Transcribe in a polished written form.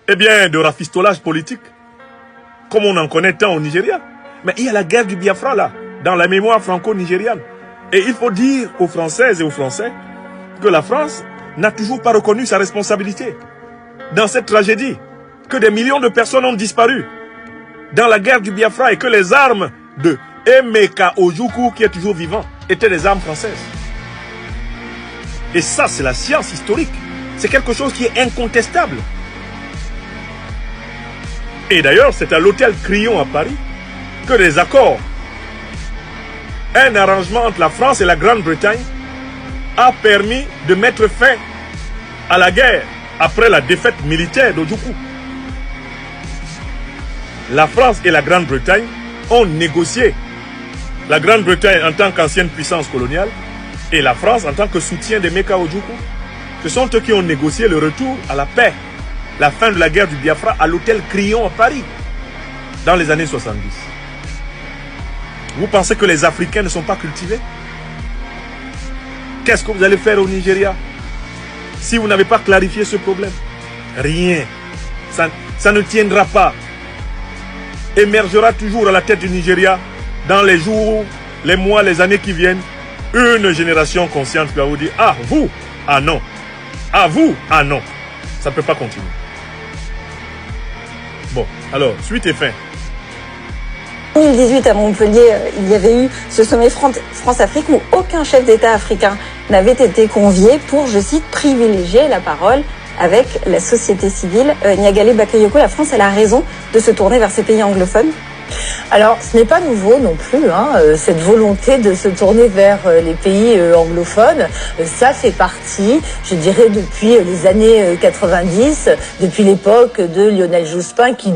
Eh bien, de rafistolage politique, comme on en connaît tant au Nigeria. Mais il y a la guerre du Biafra là, dans la mémoire franco-nigériane. Et il faut dire aux Françaises et aux Français que la France n'a toujours pas reconnu sa responsabilité dans cette tragédie, que des millions de personnes ont disparu dans la guerre du Biafra et que les armes de Emeka Ojukwu, qui est toujours vivant, étaient des armes françaises. Et ça, c'est la science historique. C'est quelque chose qui est incontestable. Et d'ailleurs, c'est à l'hôtel Crillon à Paris que des accords, un arrangement entre la France et la Grande-Bretagne a permis de mettre fin à la guerre après la défaite militaire d'Ojukwu. La France et la Grande-Bretagne ont négocié. La Grande-Bretagne en tant qu'ancienne puissance coloniale et la France en tant que soutien d'Emeka Ojukwu. Ce sont eux qui ont négocié le retour à la paix, la fin de la guerre du Biafra à l'hôtel Crillon à Paris, dans les années 70. Vous pensez que les Africains ne sont pas cultivés? Qu'est-ce que vous allez faire au Nigeria si vous n'avez pas clarifié ce problème? Rien. Ça ne tiendra pas. Émergera toujours à la tête du Nigeria, dans les jours, les mois, les années qui viennent, une génération consciente qui va vous dire « Ah, vous, ah non. Ah, vous, ah non. » Ça ne peut pas continuer. Bon, alors, suite et fin. En 2018, à Montpellier, il y avait eu ce sommet France-Afrique où aucun chef d'État africain n'avait été convié pour, je cite, privilégier la parole avec la société civile. Niagale Bakayoko, la France, elle a raison de se tourner vers ces pays anglophones? Alors, ce n'est pas nouveau non plus, cette volonté de se tourner vers les pays anglophones. Ça fait partie, je dirais, depuis les années 90, depuis l'époque de Lionel Jospin qui